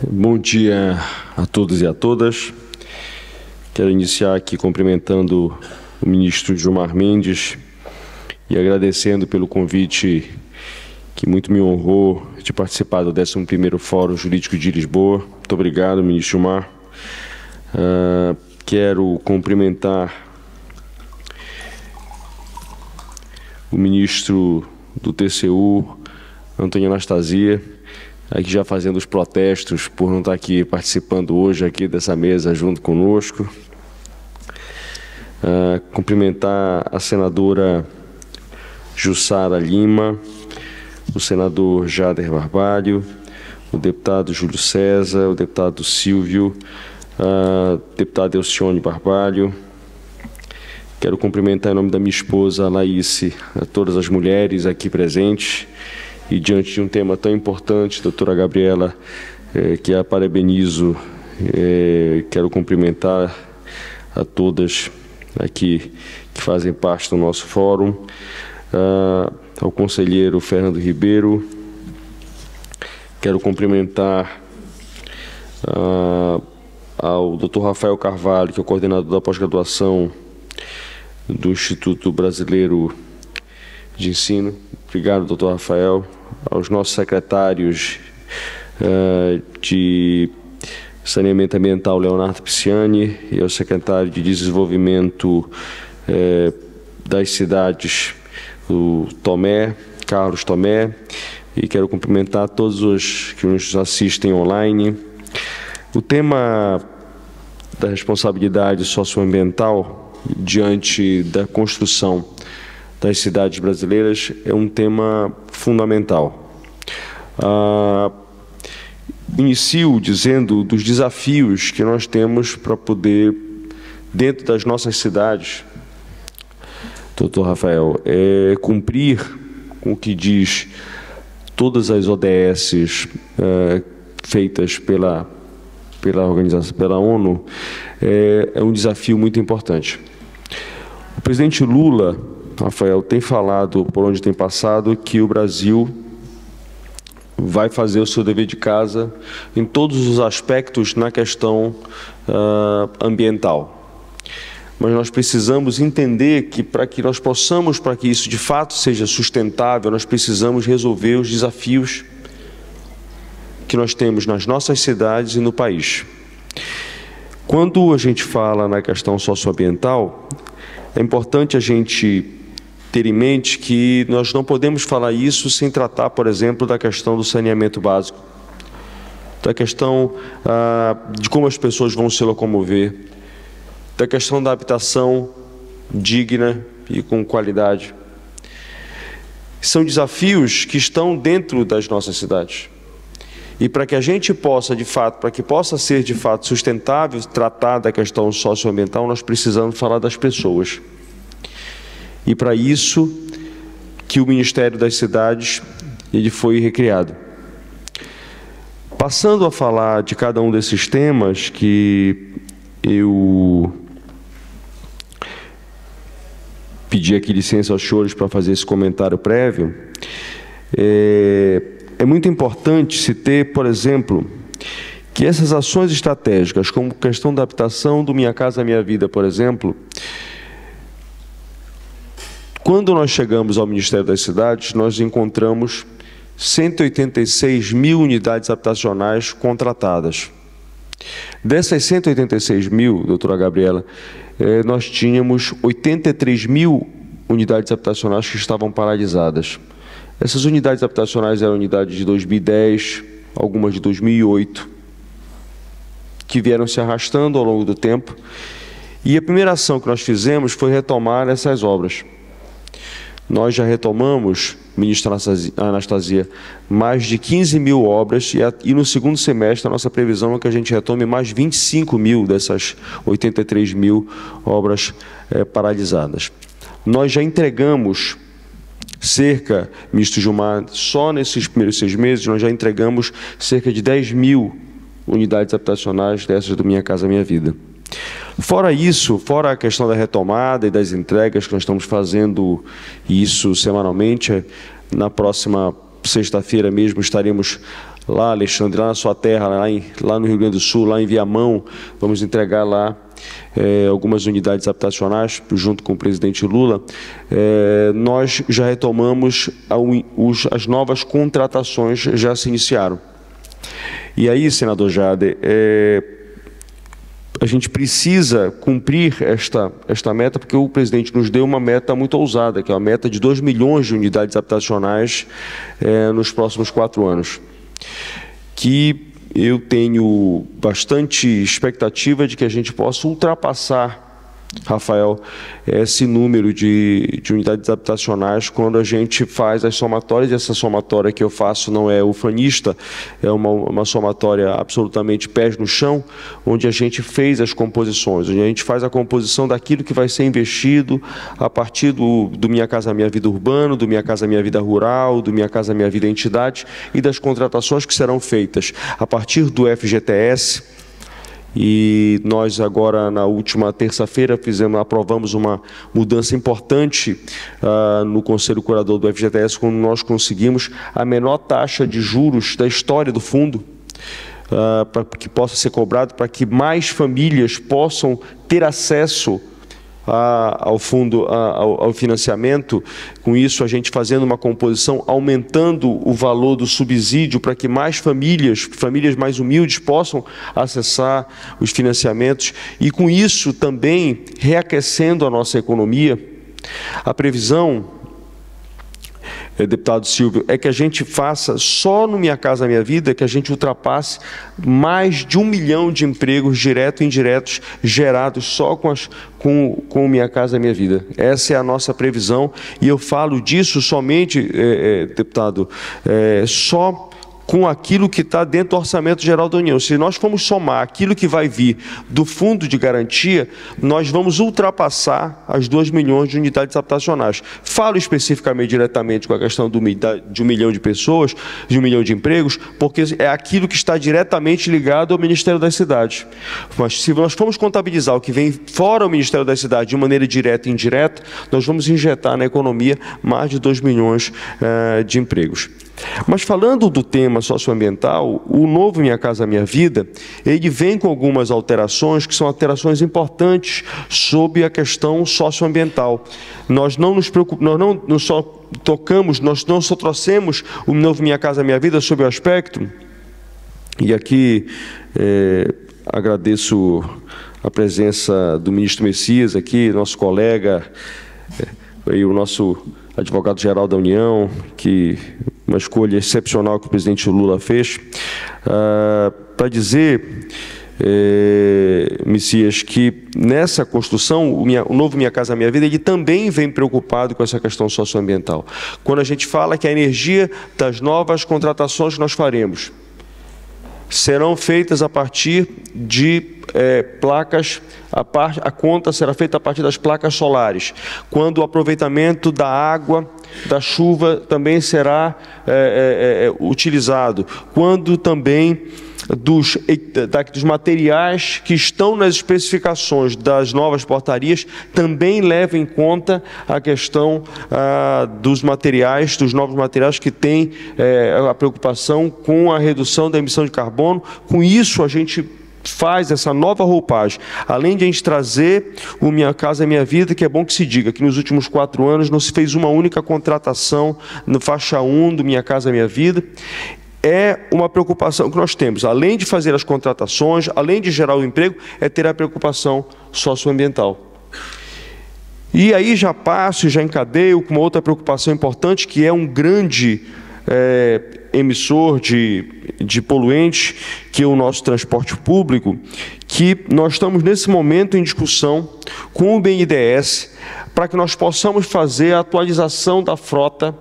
Bom dia a todos e a todas. Quero iniciar aqui cumprimentando o ministro Gilmar Mendes e agradecendo pelo convite que muito me honrou de participar do 11º Fórum Jurídico de Lisboa. Muito obrigado, ministro Gilmar. Quero cumprimentar o ministro do TCU, Antônio Anastasia, aqui já fazendo os protestos por não estar aqui participando hoje aqui dessa mesa junto conosco. Cumprimentar a senadora Jussara Lima, o senador Jader Barbalho, o deputado Júlio César, o deputado Silvio, a deputada Elcione Barbalho. Quero cumprimentar em nome da minha esposa, Laíse, a todas as mulheres aqui presentes. E diante de um tema tão importante, doutora Gabriela, que a parabenizo, quero cumprimentar a todas aqui que fazem parte do nosso fórum, ao conselheiro Fernando Ribeiro, quero cumprimentar ao doutor Rafael Carvalho, que é o coordenador da pós-graduação do Instituto Brasileiro de Ensino. Obrigado, doutor Rafael. Aos nossos secretários de Saneamento Ambiental, Leonardo Pisciani, e ao secretário de Desenvolvimento das Cidades, o Tomé, Carlos Tomé, e quero cumprimentar todos os que nos assistem online. O tema da responsabilidade socioambiental diante da construção das cidades brasileiras é um tema fundamental. Inicio dizendo dos desafios que nós temos para poder, dentro das nossas cidades, doutor Rafael, cumprir com o que diz todas as ODS feitas pela organização, pela ONU, é um desafio muito importante. O presidente Lula, Rafael, tem falado, por onde tem passado, que o Brasil vai fazer o seu dever de casa em todos os aspectos na questão ambiental. Mas nós precisamos entender que, para que nós possamos, para que isso de fato seja sustentável, nós precisamos resolver os desafios que nós temos nas nossas cidades e no país. Quando a gente fala na questão socioambiental, é importante a gente ter em mente que nós não podemos falar isso sem tratar, por exemplo, da questão do saneamento básico, da questão de como as pessoas vão se locomover, da questão da habitação digna e com qualidade. São desafios que estão dentro das nossas cidades. E para que a gente possa, de fato, para que possa ser, de fato, sustentável, tratar da questão socioambiental, nós precisamos falar das pessoas. E para isso que o Ministério das Cidades ele foi recriado. Passando a falar de cada um desses temas que eu pedi aqui licença aos senhores para fazer esse comentário prévio, é muito importante se ter, por exemplo, que essas ações estratégicas, como a questão da habitação, do Minha Casa Minha Vida, por exemplo, quando nós chegamos ao Ministério das Cidades, nós encontramos 186 mil unidades habitacionais contratadas. Dessas 186 mil, doutora Gabriela, nós tínhamos 83 mil unidades habitacionais que estavam paralisadas. Essas unidades habitacionais eram unidades de 2010, algumas de 2008, que vieram se arrastando ao longo do tempo. E a primeira ação que nós fizemos foi retomar essas obras. Nós já retomamos, ministra Anastasia, mais de 15 mil obras e no segundo semestre a nossa previsão é que a gente retome mais 25 mil dessas 83 mil obras paralisadas. Nós já entregamos cerca, ministro Gilmar, só nesses primeiros 6 meses, nós já entregamos cerca de 10 mil unidades habitacionais dessas do Minha Casa Minha Vida. Fora isso, fora a questão da retomada e das entregas, que nós estamos fazendo isso semanalmente, na próxima sexta-feira mesmo estaremos lá, Alexandre, lá na sua terra, lá no Rio Grande do Sul, lá em Viamão, vamos entregar lá algumas unidades habitacionais, junto com o presidente Lula. Nós já retomamos as novas contratações, já se iniciaram. E aí, senador Jader, a gente precisa cumprir esta meta, porque o presidente nos deu uma meta muito ousada, que é a meta de 2 milhões de unidades habitacionais nos próximos 4 anos. Que eu tenho bastante expectativa de que a gente possa ultrapassar, Rafael, esse número de unidades habitacionais quando a gente faz as somatórias. E essa somatória que eu faço não é ufanista, é uma somatória absolutamente pés no chão, onde a gente fez as composições, onde a gente faz a composição daquilo que vai ser investido a partir do Minha Casa Minha Vida urbano, do Minha Casa Minha Vida rural, do Minha Casa Minha Vida entidade, e das contratações que serão feitas a partir do FGTS. E nós agora, na última terça-feira, aprovamos uma mudança importante no Conselho Curador do FGTS, quando nós conseguimos a menor taxa de juros da história do fundo, para que possa ser cobrado, para que mais famílias possam ter acesso ao fundo, ao financiamento. Com isso, a gente fazendo uma composição, aumentando o valor do subsídio para que mais famílias mais humildes possam acessar os financiamentos, e com isso também reaquecendo a nossa economia. A previsão, deputado Silvio, é que a gente faça, só no Minha Casa Minha Vida, que a gente ultrapasse mais de 1 milhão de empregos diretos e indiretos gerados só com Minha Casa Minha Vida. Essa é a nossa previsão, e eu falo disso somente, deputado, só com aquilo que está dentro do Orçamento Geral da União. Se nós formos somar aquilo que vai vir do Fundo de Garantia, nós vamos ultrapassar as 2 milhões de unidades habitacionais. Falo especificamente, diretamente, com a questão de 1 milhão de pessoas, de 1 milhão de empregos, porque é aquilo que está diretamente ligado ao Ministério das Cidades. Mas se nós formos contabilizar o que vem fora do Ministério das Cidades de maneira direta e indireta, nós vamos injetar na economia mais de 2 milhões de empregos. Mas falando do tema socioambiental, o novo Minha Casa Minha Vida, ele vem com algumas alterações, que são alterações importantes sobre a questão socioambiental. Nós não nos preocupamos, nós não só trouxemos o novo Minha Casa Minha Vida sob o aspecto, e aqui agradeço a presença do ministro Messias aqui, nosso colega, e o nosso advogado-geral da União, que uma escolha excepcional que o presidente Lula fez, para dizer, Messias, que nessa construção, o novo Minha Casa Minha Vida, ele também vem preocupado com essa questão socioambiental. Quando a gente fala que a energia das novas contratações que nós faremos serão feitas a partir de placas, a conta será feita a partir das placas solares, quando o aproveitamento da água, da chuva também será utilizado, quando também dos materiais que estão nas especificações das novas portarias também leva em conta a questão dos novos materiais que têm a preocupação com a redução da emissão de carbono. Com isso, a gente faz essa nova roupagem, além de a gente trazer o Minha Casa Minha Vida, que é bom que se diga que nos últimos 4 anos não se fez uma única contratação no faixa 1 do Minha Casa Minha Vida. É uma preocupação que nós temos, além de fazer as contratações, além de gerar o emprego, é ter a preocupação socioambiental. E aí já passo e já encadeio com uma outra preocupação importante, que é um grande emissor de poluentes, que é o nosso transporte público, que nós estamos nesse momento em discussão com o BNDES para que nós possamos fazer a atualização da frota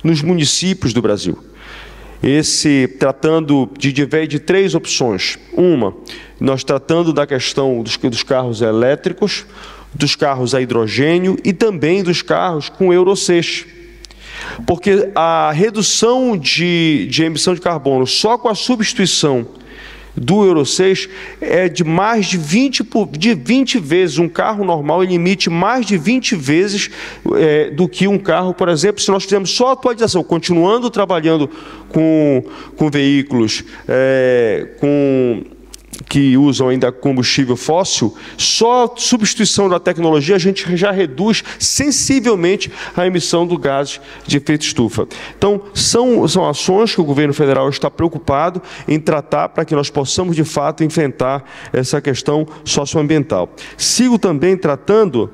nos municípios do Brasil. Tratando de 3 opções. Uma, nós tratando da questão dos carros elétricos, dos carros a hidrogênio e também dos carros com Euro 6. Porque a redução de emissão de carbono só com a substituição do Euro 6 é de mais de 20 vezes. Um carro normal ele emite mais de 20 vezes do que um carro, por exemplo, se nós fizermos só atualização, continuando trabalhando com veículos que usam ainda combustível fóssil, só substituição da tecnologia a gente já reduz sensivelmente a emissão do gás de efeito estufa. Então, são ações que o governo federal está preocupado em tratar para que nós possamos, de fato, enfrentar essa questão socioambiental. Sigo também tratando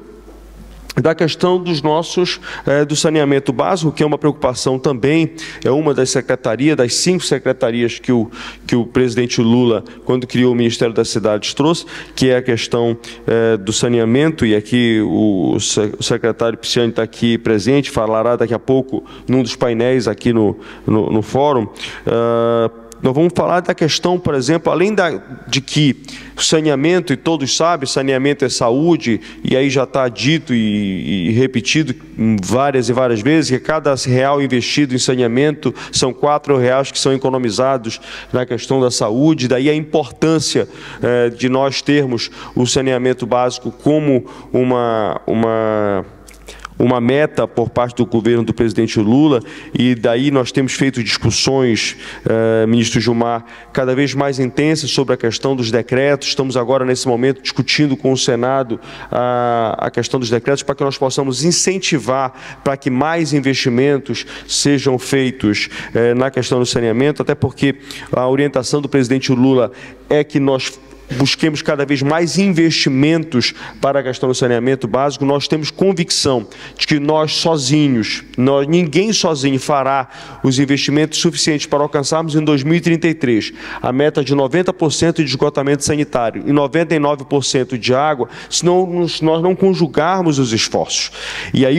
da questão do saneamento básico, que é uma preocupação também, é uma das secretarias, das 5 secretarias que o presidente Lula, quando criou o Ministério das Cidades, trouxe, que é a questão do saneamento, e aqui o secretário Pisciani está aqui presente, falará daqui a pouco num dos painéis aqui no fórum. Nós vamos falar da questão, por exemplo, além de que saneamento, e todos sabem, saneamento é saúde, e aí já está dito e repetido várias e várias vezes, que cada real investido em saneamento são 4 reais que são economizados na questão da saúde. Daí a importância de nós termos o saneamento básico como uma meta por parte do governo do presidente Lula, e daí nós temos feito discussões, ministro Gilmar, cada vez mais intensas sobre a questão dos decretos. Estamos agora, nesse momento, discutindo com o Senado a questão dos decretos para que nós possamos incentivar para que mais investimentos sejam feitos na questão do saneamento, até porque a orientação do presidente Lula é que nós busquemos cada vez mais investimentos para a questão do saneamento básico. Nós temos convicção de que nós sozinhos, ninguém sozinho fará os investimentos suficientes para alcançarmos em 2033 a meta de 90% de esgotamento sanitário e 99% de água, se nós não conjugarmos os esforços. E aí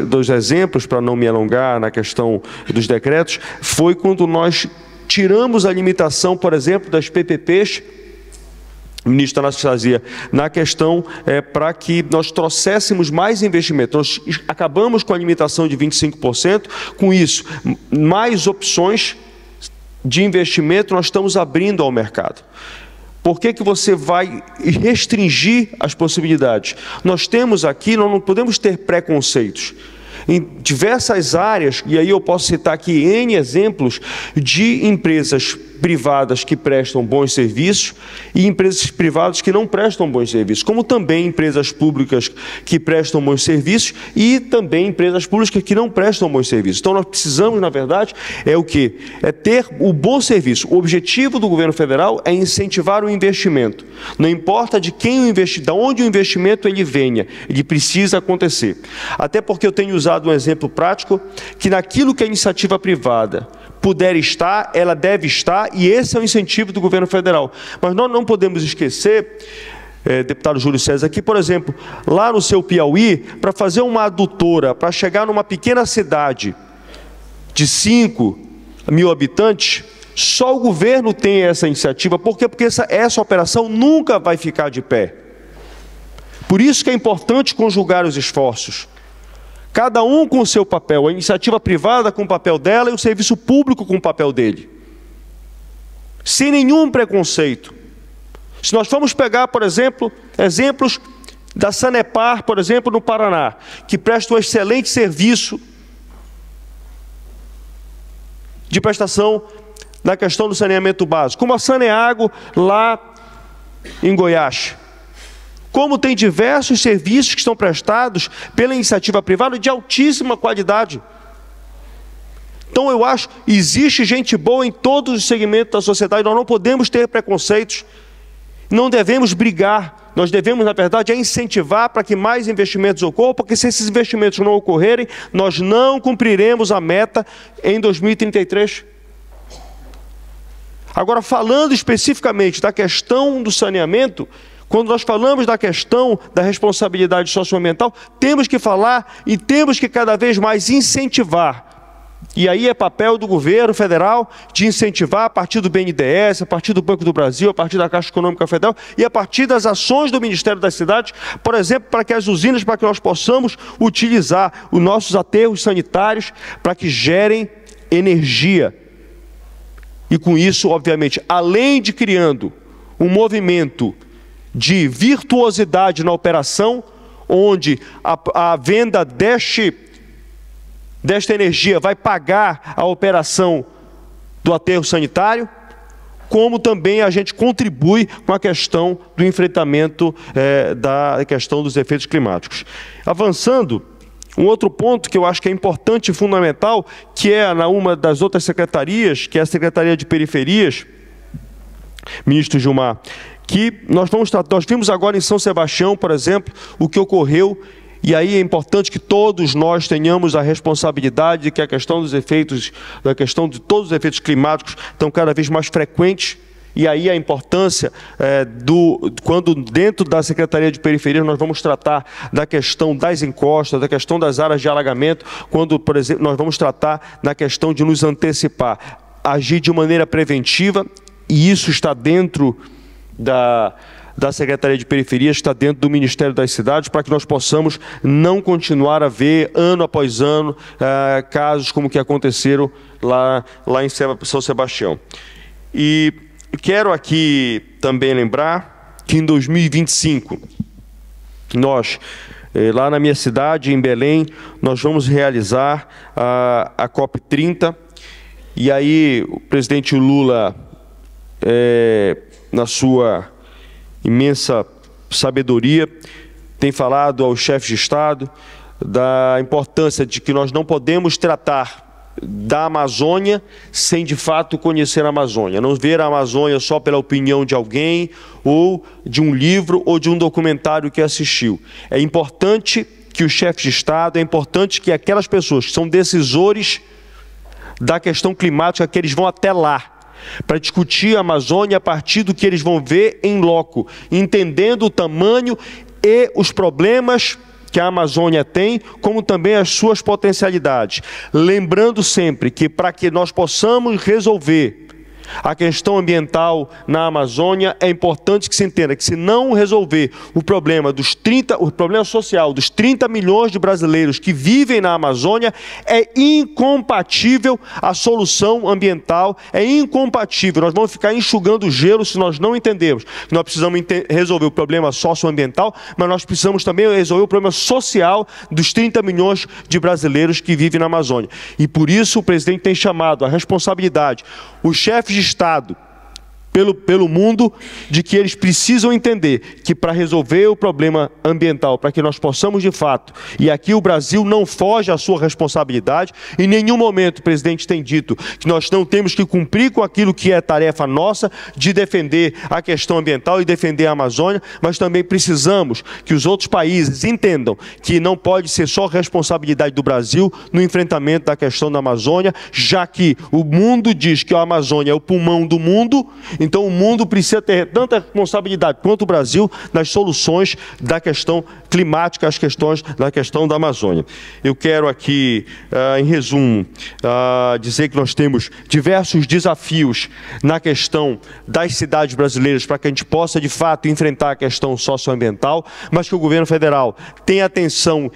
dos exemplos, para não me alongar na questão dos decretos, foi quando nós tiramos a limitação, por exemplo, das PPPs. O ministro Tanácio fazia na questão para que nós trouxéssemos mais investimento. Nós acabamos com a limitação de 25%, com isso, mais opções de investimento nós estamos abrindo ao mercado. Por que você vai restringir as possibilidades? Nós temos aqui, nós não podemos ter preconceitos. Em diversas áreas, e aí eu posso citar aqui N exemplos de empresas privadas que prestam bons serviços e empresas privadas que não prestam bons serviços, como também empresas públicas que prestam bons serviços e também empresas públicas que não prestam bons serviços. Então nós precisamos, na verdade, o quê? É ter o bom serviço. O objetivo do governo federal é incentivar o investimento. Não importa de onde o investimento ele venha, ele precisa acontecer. Até porque eu tenho usado um exemplo prático, que naquilo que a iniciativa privada puder estar, ela deve estar, e esse é o incentivo do governo federal. Mas nós não podemos esquecer, deputado Júlio César, que, por exemplo, lá no seu Piauí, para fazer uma adutora, para chegar numa pequena cidade de 5 mil habitantes, só o governo tem essa iniciativa. Por quê? Porque essa operação nunca vai ficar de pé. Por isso que é importante conjugar os esforços. Cada um com o seu papel, a iniciativa privada com o papel dela e o serviço público com o papel dele. Sem nenhum preconceito. Se nós formos pegar, por exemplo, exemplos da Sanepar, por exemplo, no Paraná, que presta um excelente serviço de prestação na questão do saneamento básico, como a Saneago lá em Goiás. Como tem diversos serviços que estão prestados pela iniciativa privada de altíssima qualidade. Então eu acho que existe gente boa em todos os segmentos da sociedade, nós não podemos ter preconceitos, não devemos brigar, nós devemos, na verdade, incentivar para que mais investimentos ocorram, porque se esses investimentos não ocorrerem, nós não cumpriremos a meta em 2033. Agora, falando especificamente da questão do saneamento, quando nós falamos da questão da responsabilidade socioambiental, temos que falar e temos que cada vez mais incentivar. E aí é papel do governo federal de incentivar a partir do BNDES, a partir do Banco do Brasil, a partir da Caixa Econômica Federal e a partir das ações do Ministério das Cidades, por exemplo, para que as usinas, para que nós possamos utilizar os nossos aterros sanitários para que gerem energia. E com isso, obviamente, além de criando um movimento de virtuosidade na operação, onde a venda desta energia vai pagar a operação do aterro sanitário, como também a gente contribui com a questão do enfrentamento da questão dos efeitos climáticos. Avançando, um outro ponto que eu acho que é importante e fundamental, que é uma das outras secretarias, que é a Secretaria de Periferias, ministro Gilmar, que nós vimos agora em São Sebastião, por exemplo, o que ocorreu, e aí é importante que todos nós tenhamos a responsabilidade de que a questão dos efeitos, de todos os efeitos climáticos estão cada vez mais frequentes. E aí a importância quando dentro da Secretaria de Periferia nós vamos tratar da questão das encostas, da questão das áreas de alagamento, quando, por exemplo, nós vamos tratar da questão de nos antecipar, agir de maneira preventiva, e isso está dentro da Secretaria de Periferias, está dentro do Ministério das Cidades, para que nós possamos não continuar a ver, ano após ano, casos como que aconteceram lá em São Sebastião. E quero aqui também lembrar que em 2025, nós, lá na minha cidade, em Belém, nós vamos realizar a COP30, e aí o presidente Lula, na sua imensa sabedoria, tem falado aos chefes de Estado da importância de que nós não podemos tratar da Amazônia sem de fato conhecer a Amazônia, não ver a Amazônia só pela opinião de alguém, ou de um livro, ou de um documentário que assistiu. É importante que os chefes de Estado, é importante que aquelas pessoas que são decisores da questão climática, que eles vão até lá, para discutir a Amazônia a partir do que eles vão ver em loco, entendendo o tamanho e os problemas que a Amazônia tem, como também as suas potencialidades. Lembrando sempre que para que nós possamos resolver a questão ambiental na Amazônia, é importante que se entenda que se não resolver o problema social dos 30 milhões de brasileiros que vivem na Amazônia, é incompatível a solução ambiental, é incompatível. Nós vamos ficar enxugando gelo se nós não entendermos que nós precisamos resolver o problema socioambiental, mas nós precisamos também resolver o problema social dos 30 milhões de brasileiros que vivem na Amazônia. E por isso o presidente tem chamado a responsabilidade os chefes de Estado pelo mundo, de que eles precisam entender que para resolver o problema ambiental, para que nós possamos de fato, e aqui o Brasil não foge à sua responsabilidade, em nenhum momento o presidente tem dito que nós não temos que cumprir com aquilo que é tarefa nossa de defender a questão ambiental e defender a Amazônia, mas também precisamos que os outros países entendam que não pode ser só responsabilidade do Brasil no enfrentamento da questão da Amazônia, já que o mundo diz que a Amazônia é o pulmão do mundo. Então o mundo precisa ter tanta responsabilidade quanto o Brasil nas soluções da questão climática, as questões da questão da Amazônia. Eu quero aqui, em resumo, dizer que nós temos diversos desafios na questão das cidades brasileiras para que a gente possa, de fato, enfrentar a questão socioambiental, mas que o governo federal tem atenção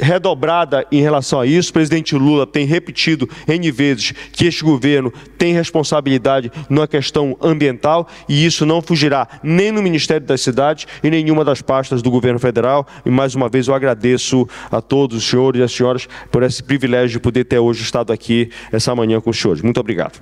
redobrada em relação a isso. O presidente Lula tem repetido N vezes que este governo tem responsabilidade na questão ambiental, e isso não fugirá nem no Ministério das Cidades e nenhuma das pastas do governo federal. E mais uma vez eu agradeço a todos os senhores e as senhoras por esse privilégio de poder ter hoje estado aqui essa manhã com os senhores. Muito obrigado.